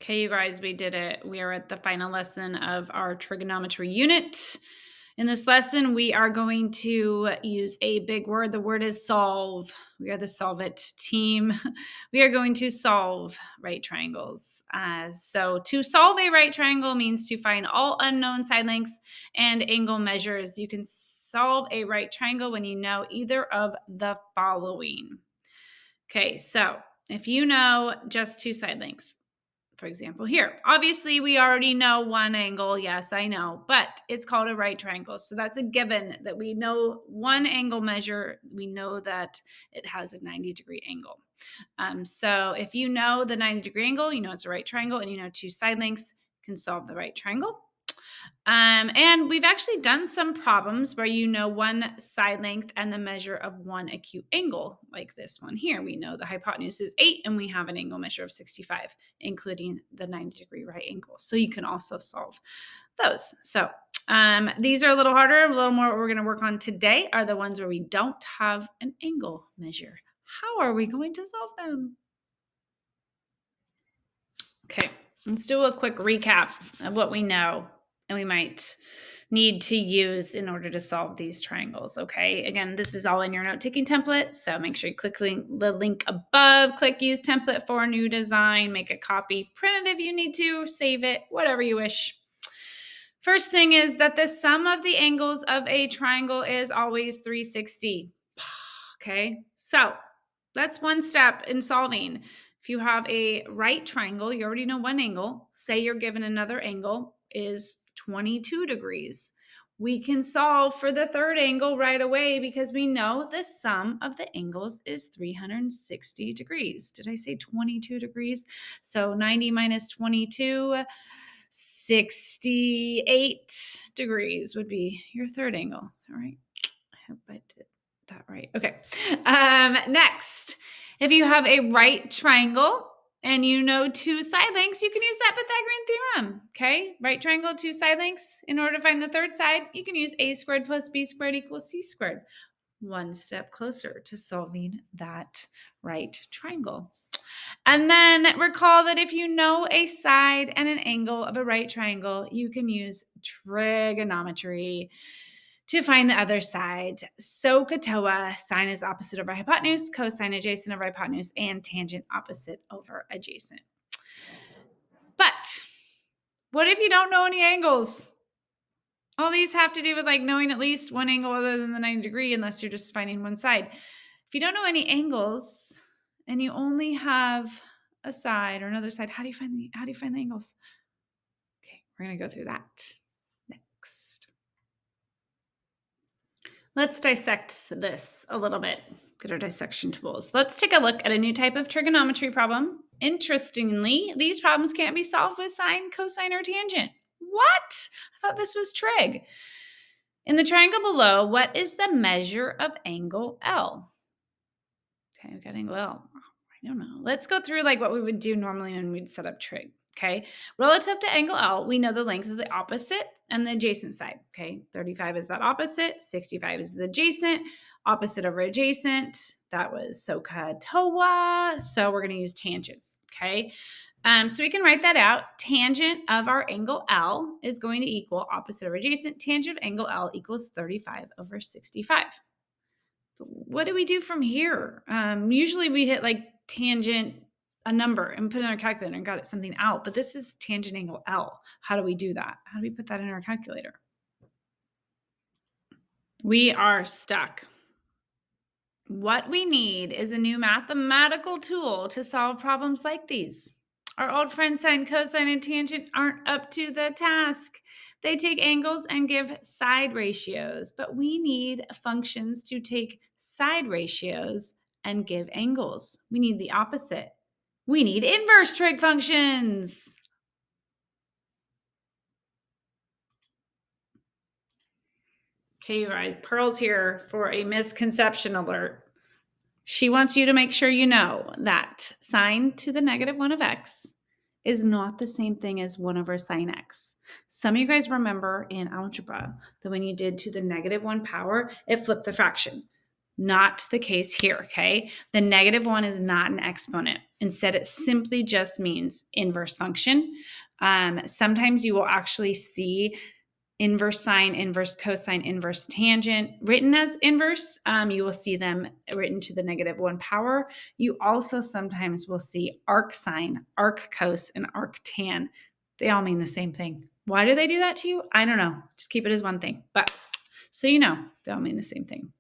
Okay, you guys, we did it. We are at the final lesson of our trigonometry unit. In this lesson, we are going to use a big word. The word is solve. We are the Solve It team. We are going to solve right triangles. So to solve a right triangle means to find all unknown side lengths and angle measures. You can solve a right triangle when you know either of the following. Okay, so if you know just two side lengths, for example, here. Obviously, we already know one angle. Yes, I know, but it's called a right triangle. So that's a given that we know one angle measure. We know that it has a 90-degree angle. So if you know the 90-degree angle, you know it's a right triangle, and you know two side lengths, you can solve the right triangle. And we've actually done some problems where you know one side length and the measure of one acute angle, like this one here. We know the hypotenuse is 8 and we have an angle measure of 65, including the 90-degree right angle. So you can also solve those. So these are a little harder. A little more what we're going to work on today are the ones where we don't have an angle measure. How are we going to solve them? Okay, let's do a quick recap of what we know and we might need to use in order to solve these triangles. Okay, again, this is all in your note-taking template, so make sure you click the link above, click use template for a new design, make a copy, print it if you need to, save it, whatever you wish. First thing is that the sum of the angles of a triangle is always 360. Okay, so that's one step in solving. If you have a right triangle, you already know one angle. Say you're given another angle is 22 degrees. We can solve for the third angle right away because we know the sum of the angles is 360 degrees. Did I say 22 degrees? So 90 minus 22, 68 degrees would be your third angle. All right. I hope I did that right. Okay. Next, if you have a right triangle and you know two side lengths, you can use that Pythagorean theorem. Okay. Right triangle, two side lengths. In order to find the third side, you can use a squared plus b squared equals c squared. One step closer to solving that right triangle. And then recall that if you know a side and an angle of a right triangle, you can use trigonometry to find the other side. SOHCAHTOA, sine is opposite over hypotenuse, cosine adjacent over hypotenuse, and tangent opposite over adjacent. But what if you don't know any angles? All these have to do with like knowing at least one angle other than the 90 degree, unless you're just finding one side. If you don't know any angles and you only have a side or another side, how do you find the angles? Okay, we're gonna go through that next. Let's dissect this a little bit. Get our dissection tools. Let's take a look at a new type of trigonometry problem. Interestingly, these problems can't be solved with sine, cosine, or tangent. What? I thought this was trig. In the triangle below, what is the measure of angle L? Okay, we've got angle L. I don't know. Let's go through like what we would do normally when we'd set up trig. Okay, relative to angle L, we know the length of the opposite and the adjacent side. Okay, 35 is that opposite, 65 is the adjacent, opposite over adjacent. That was SOHCAHTOA. So we're going to use tangent. Okay, so we can write that out. Tangent of our angle L is going to equal opposite over adjacent. Tangent of angle L equals 35 over 65. What do we do from here? Usually we hit like tangent a number and put it in our calculator and got it something out, but this is tangent angle L. How do we do that? How do we put that in our calculator? We are stuck. What we need is a new mathematical tool to solve problems like these. Our old friends sine, cosine, and tangent aren't up to the task. They take angles and give side ratios, but we need functions to take side ratios and give angles. We need the opposite. We need inverse trig functions. Okay, you guys, Pearl's here for a misconception alert. She wants you to make sure you know that sine to the negative 1 of x is not the same thing as 1 over sine x. Some of you guys remember in algebra that when you did to the negative 1 power, it flipped the fraction. Not the case here, okay? The negative one is not an exponent. Instead, it simply just means inverse function. Sometimes you will actually see inverse sine, inverse cosine, inverse tangent written as inverse. You will see them written to the negative one power. You also sometimes will see arc sine, arc cos, and arc tan. They all mean the same thing. Why do they do that to you? I don't know. Just keep it as one thing. But so you know, they all mean the same thing.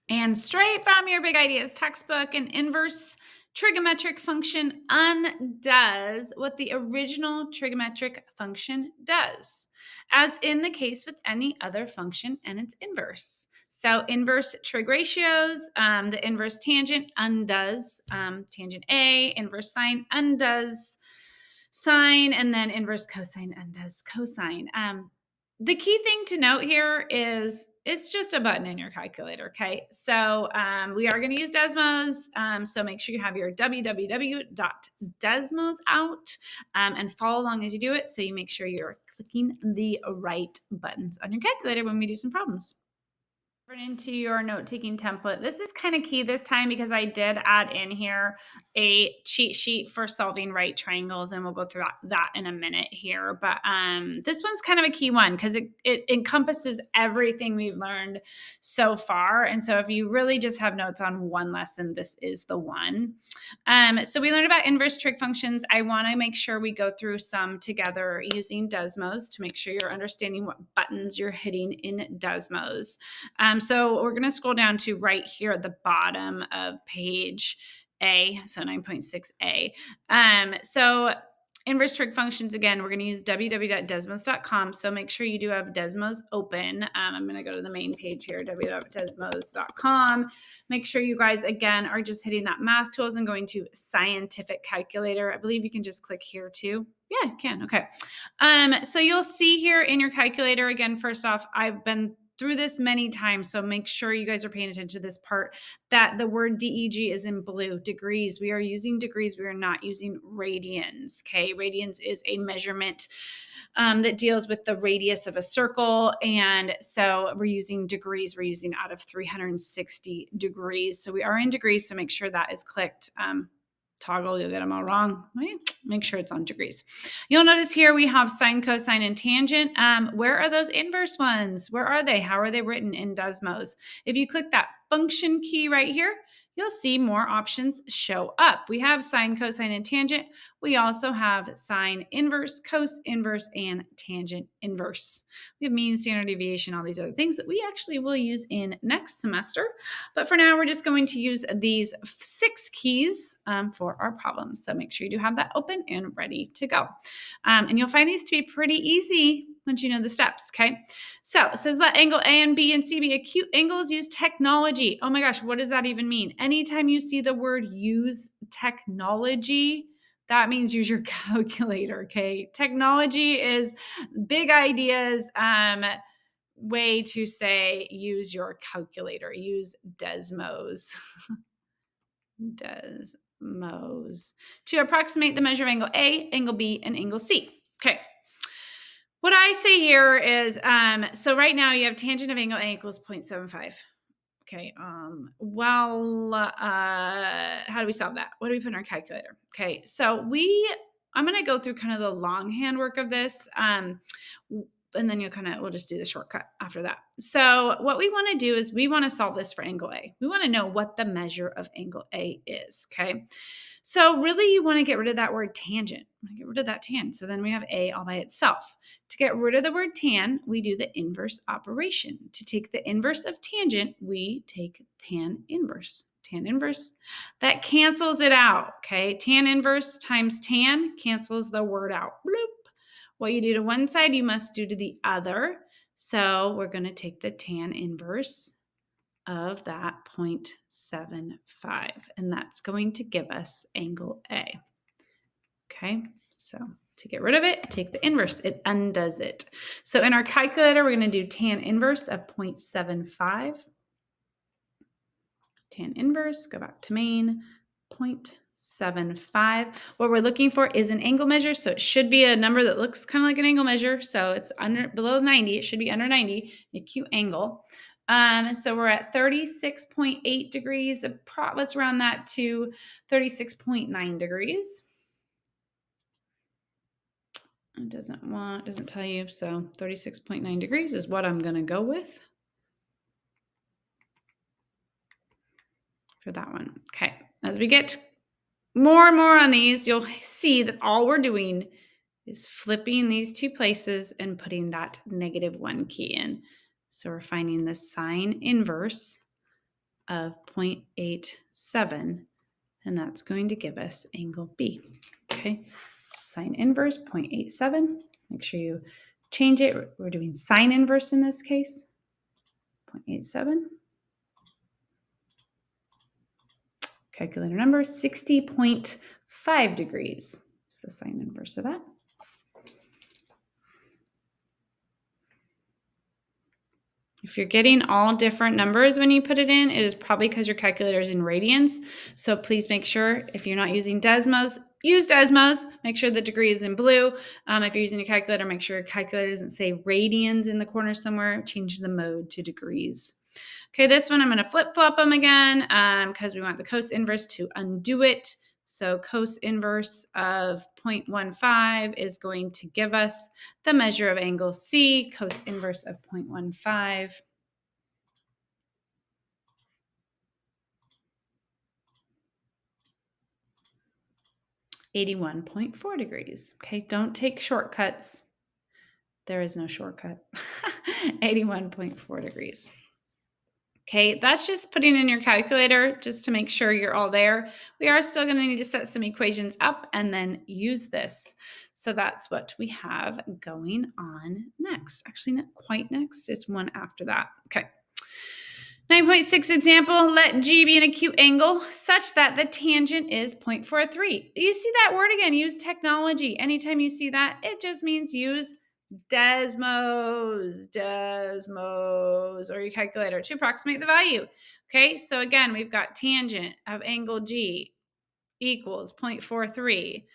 And straight from your Big Ideas textbook, an inverse trigonometric function undoes what the original trigonometric function does, as in the case with any other function and its inverse. So inverse trig ratios, the inverse tangent undoes tangent A, inverse sine undoes sine, and then inverse cosine undoes cosine. The key thing to note here is it's just a button in your calculator, okay? So we are going to use Desmos, so make sure you have your www.desmos out and follow along as you do it, so you make sure you're clicking the right buttons on your calculator when we do some problems. Into your note-taking template. This is kind of key this time because I did add in here a cheat sheet for solving right triangles, and we'll go through that in a minute here. But this one's kind of a key one because it encompasses everything we've learned so far. And so if you really just have notes on one lesson, this is the one. So we learned about inverse trig functions. I want to make sure we go through some together using Desmos to make sure you're understanding what buttons you're hitting in Desmos. So we're going to scroll down to right here at the bottom of page A, so 9.6a. So inverse trig functions, again, we're going to use www.desmos.com. So make sure you do have Desmos open. I'm going to go to the main page here, www.desmos.com. Make sure you guys, again, are just hitting that math tools and going to scientific calculator. I believe you can just click here too. Yeah, you can. Okay. So you'll see here in your calculator, again, first off, I've been through this many times, so make sure you guys are paying attention to this part, that the word DEG is in blue, degrees. We are using degrees. We are not using radians, okay? Radians is a measurement that deals with the radius of a circle, and so we're using degrees. We're using out of 360 degrees. So we are in degrees, so make sure that is clicked. Toggle, you'll get them all wrong. Make sure it's on degrees. You'll notice here we have sine, cosine, and tangent. Where are those inverse ones? Where are they? How are they written in Desmos? If you click that function key right here, you'll see more options show up. We have sine, cosine, and tangent. We also have sine inverse, cos inverse, and tangent inverse. We have mean, standard deviation, all these other things that we actually will use in next semester. But for now, we're just going to use these 6 keys for our problems. So make sure you do have that open and ready to go. And you'll find these to be pretty easy once you know the steps, okay? So it says let angle A and B and C be acute angles, use technology. Oh my gosh, what does that even mean? Anytime you see the word use technology, that means use your calculator, okay? Technology is Big Ideas way to say use your calculator, use Desmos. Desmos to approximate the measure of angle A, angle B, and angle C. Okay. What I say here is, so right now you have tangent of angle A equals 0.75. Okay. How do we solve that? What do we put in our calculator? Okay. So I'm going to go through kind of the longhand work of this. And then we'll just do the shortcut after that. So what we want to do is we want to solve this for angle A. We want to know what the measure of angle A is, okay? So really you want to get rid of that word tangent. Get rid of that tan. So then we have A all by itself. To get rid of the word tan, we do the inverse operation. To take the inverse of tangent, we take tan inverse. Tan inverse. That cancels it out, okay? Tan inverse times tan cancels the word out. Bloop. What you do to one side, you must do to the other. So we're going to take the tan inverse of that 0.75, and that's going to give us angle A. Okay, so to get rid of it, take the inverse. It undoes it. So in our calculator, we're going to do tan inverse of 0.75. Tan inverse, go back to main, 0.75. What we're looking for is an angle measure, so it should be a number that looks kind of like an angle measure. So it's below 90. It should be under 90, an acute angle. So we're at 36.8 degrees. Let's round that to 36.9 degrees. It doesn't tell you. So 36.9 degrees is what I'm going to go with for that one. Okay. As we get more and more on these, you'll see that all we're doing is flipping these two places and putting that -1 key in. So we're finding the sine inverse of 0.87, and that's going to give us angle B. Okay, sine inverse 0.87. Make sure you change it. We're doing sine inverse in this case, 0.87. Calculator number 60.5 degrees. It's the sine inverse of that. If you're getting all different numbers when you put it in, it is probably because your calculator is in radians. So please make sure if you're not using Desmos, use Desmos. Make sure the degree is in blue. If you're using a calculator, make sure your calculator doesn't say radians in the corner somewhere. Change the mode to degrees. Okay, this one I'm going to flip-flop them again because we want the cos inverse to undo it. So cos inverse of 0.15 is going to give us the measure of angle C, cos inverse of 0.15. 81.4 degrees. Okay, don't take shortcuts. There is no shortcut. 81.4 degrees. Okay, that's just putting in your calculator just to make sure you're all there. We are still going to need to set some equations up and then use this. So that's what we have going on next. Actually, not quite next. It's one after that. Okay. 9.6 example, let G be an acute angle such that the tangent is 0.43. You see that word again, use technology. Anytime you see that, it just means use Desmos, or your calculator to approximate the value. Okay, so again, we've got tangent of angle G equals 0.43.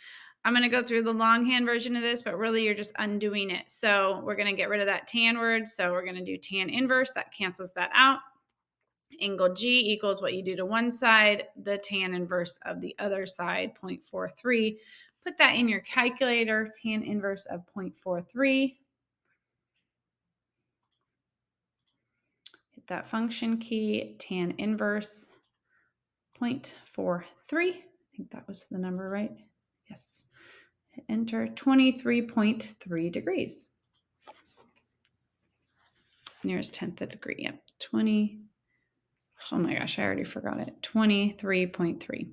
I'm going to go through the longhand version of this, but really you're just undoing it. So we're going to get rid of that tan word. So we're going to do tan inverse. That cancels that out. Angle G equals what you do to one side, the tan inverse of the other side, 0.43. Put that in your calculator, tan inverse of 0.43. Hit that function key, tan inverse 0.43. I think that was the number, right? Yes. Hit enter, 23.3 degrees. Nearest 10th of degree, yep, 20. Oh my gosh, I already forgot it. 23.3.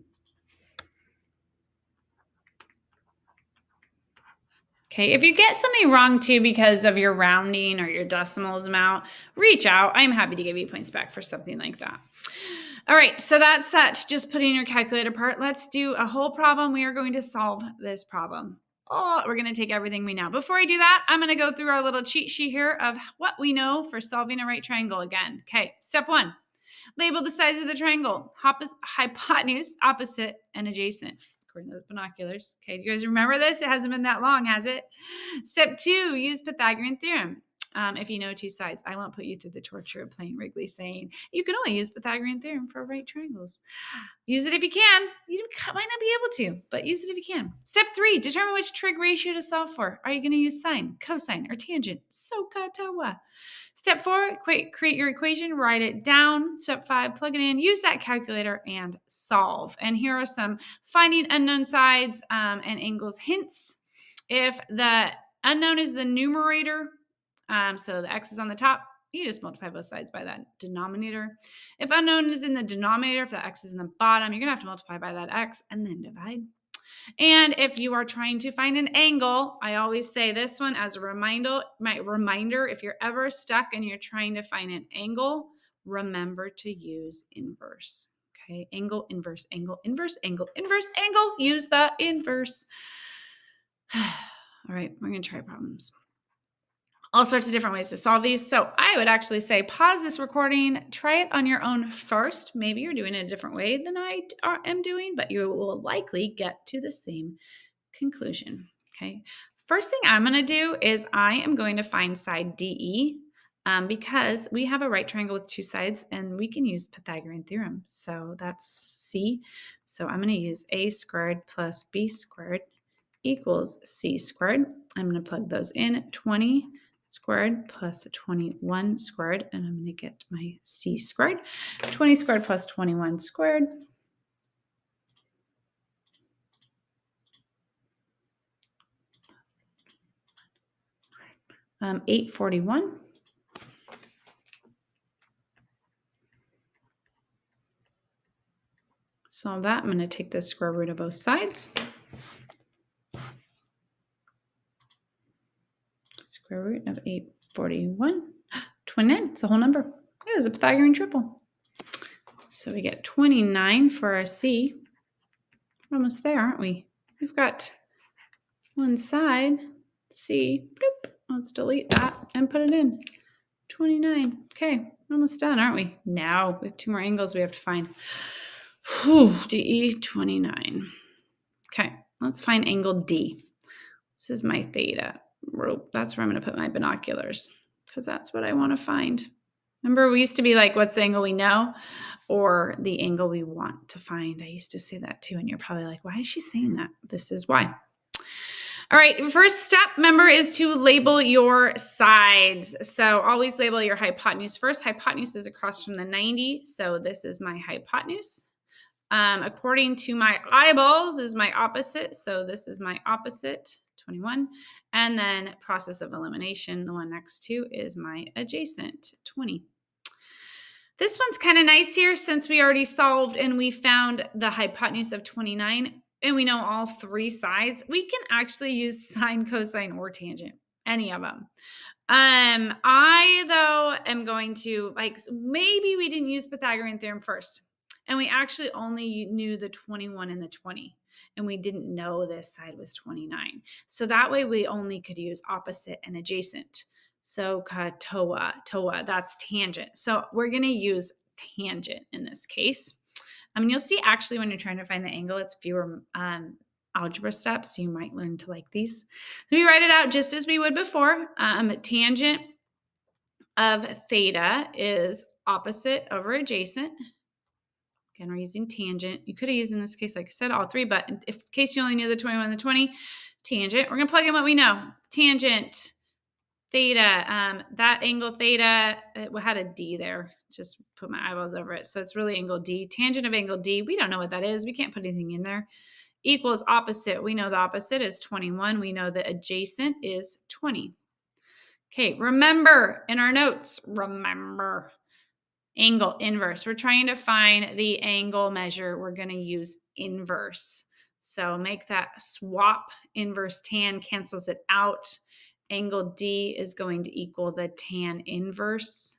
Okay, if you get something wrong too because of your rounding or your decimals amount, reach out. I'm happy to give you points back for something like that. All right, so that's that. Just put in your calculator part. Let's do a whole problem. We are going to solve this problem. Oh, we're going to take everything we know. Before I do that, I'm going to go through our little cheat sheet here of what we know for solving a right triangle again. Okay, step 1. Label the sides of the triangle, hypotenuse, opposite, and adjacent, according to those binoculars. Okay, do you guys remember this? It hasn't been that long, has it? Step 2, use Pythagorean theorem. If you know two sides, I won't put you through the torture of playing Wrigley saying you can only use Pythagorean theorem for right triangles. Use it if you can. You might not be able to, but use it if you can. Step 3, determine which trig ratio to solve for. Are you going to use sine, cosine, or tangent? Sokatawa. Step 4, create your equation, write it down. Step 5, plug it in, use that calculator, and solve. And here are some finding unknown sides and angles hints. If the unknown is the numerator, so the x is on the top, you just multiply both sides by that denominator. If unknown is in the denominator, if the x is in the bottom, you're going to have to multiply by that x and then divide. And if you are trying to find an angle, I always say this one as a reminder, if you're ever stuck and you're trying to find an angle, remember to use inverse. Okay, angle, inverse, angle, inverse, angle, inverse, angle. Use the inverse. All right, we're going to try problems. All sorts of different ways to solve these. So I would actually say pause this recording, try it on your own first. Maybe you're doing it a different way than I am doing, but you will likely get to the same conclusion. Okay. First thing I'm going to do is I am going to find side DE. because we have a right triangle with two sides and we can use Pythagorean theorem. So that's C. So I'm going to use a squared plus b squared equals c squared. I'm going to plug those in. 20 squared plus 21 squared, and I'm going to get my c squared. 20 squared plus 21 squared. 841. Solve that. I'm going to take the square root of both sides. Square root of 841. 29. It's a whole number. It was a Pythagorean triple. So we get 29 for our C. We're almost there, aren't we? We've got one side, C. Bloop. Let's delete that and put it in. 29. Okay, almost done, aren't we? Now we have two more angles we have to find. DE 29. Okay, let's find angle D. This is my theta. That's where I'm going to put my binoculars because that's what I want to find. Remember, we used to be like, what's the angle we know or the angle we want to find? I used to say that too, and you're probably like, why is she saying that? This is why. All right, first step, remember, is to label your sides. So always label your hypotenuse first. Hypotenuse is across from the 90, so this is my hypotenuse. According to my eyeballs is my opposite, so this is my opposite, 21. And then process of elimination, the one next to is my adjacent, 20. This one's kind of nice here since we already solved and we found the hypotenuse of 29 and we know all three sides. We can actually use sine, cosine, or tangent, any of them. I, though, am going to, like, maybe we didn't use Pythagorean theorem first and we actually only knew the 21 and the 20 and we didn't know this side was 29. So that way we only could use opposite and adjacent. So toa, that's tangent. So we're going to use tangent in this case. I mean, you'll see actually when you're trying to find the angle, it's fewer algebra steps. So you might learn to like these. So we write it out just as we would before. Tangent of theta is opposite over adjacent. Again, we're using tangent. You could have used in this case, like I said, all three, but in case you only knew the 21 and the 20, tangent. We're going to plug in what we know. Tangent theta, that angle theta, it had a D there. Just put my eyeballs over it. So it's really angle D. Tangent of angle D, we don't know what that is. We can't put anything in there. Equals opposite. We know the opposite is 21. We know the adjacent is 20. Okay, remember in our notes, remember angle inverse. We're trying to find the angle measure. We're going to use inverse. So make that swap. Inverse tan cancels it out. Angle D is going to equal the tan inverse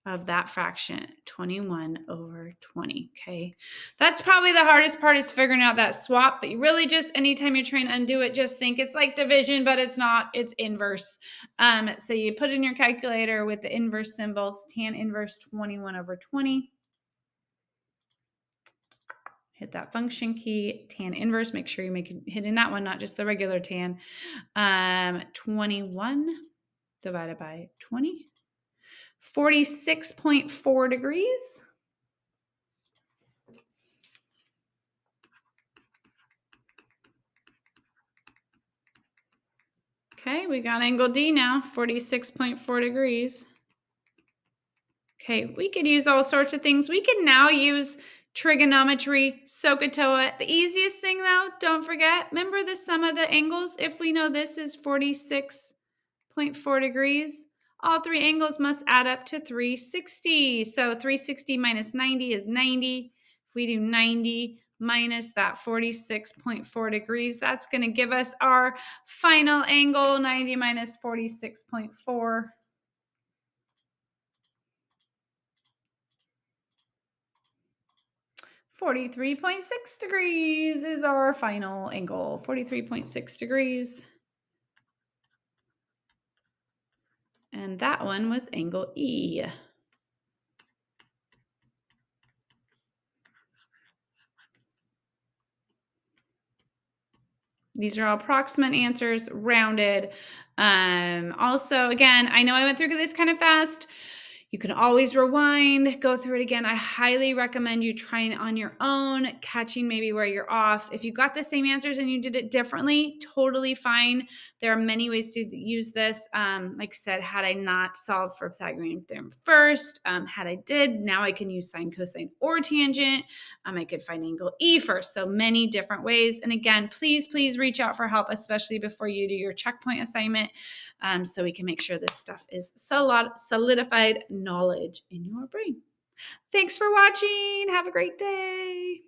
of that fraction, 21 over 20, okay? That's probably the hardest part is figuring out that swap, but you really just, anytime you're trying to undo it, just think it's like division, but it's not, it's inverse. So you put in your calculator with the inverse symbol, tan inverse 21 over 20. Hit that function key, tan inverse, make sure you make it hitting that one, not just the regular tan. 21 divided by 20. 46.4 degrees. Okay, we got angle D now, 46.4 degrees. Okay, we could use all sorts of things. We can now use trigonometry, SOHCAHTOA. The easiest thing though, don't forget, remember the sum of the angles? If we know this is 46.4 degrees, all three angles must add up to 360. So 360 minus 90 is 90. If we do 90 minus that 46.4 degrees, that's going to give us our final angle, 90 minus 46.4. 43.6 degrees is our final angle, 43.6 degrees. And that one was angle E. These are all approximate answers, rounded. Also, again, I know I went through this kind of fast. You can always rewind, go through it again. I highly recommend you trying it on your own, catching maybe where you're off. If you got the same answers and you did it differently, totally fine. There are many ways to use this. Like I said, had I not solved for Pythagorean theorem first, had I did, now I can use sine, cosine, or tangent. I could find angle E first. So many different ways. And again, please reach out for help, especially before you do your checkpoint assignment, so we can make sure this stuff is solidified knowledge in your brain. Thanks for watching. Have a great day.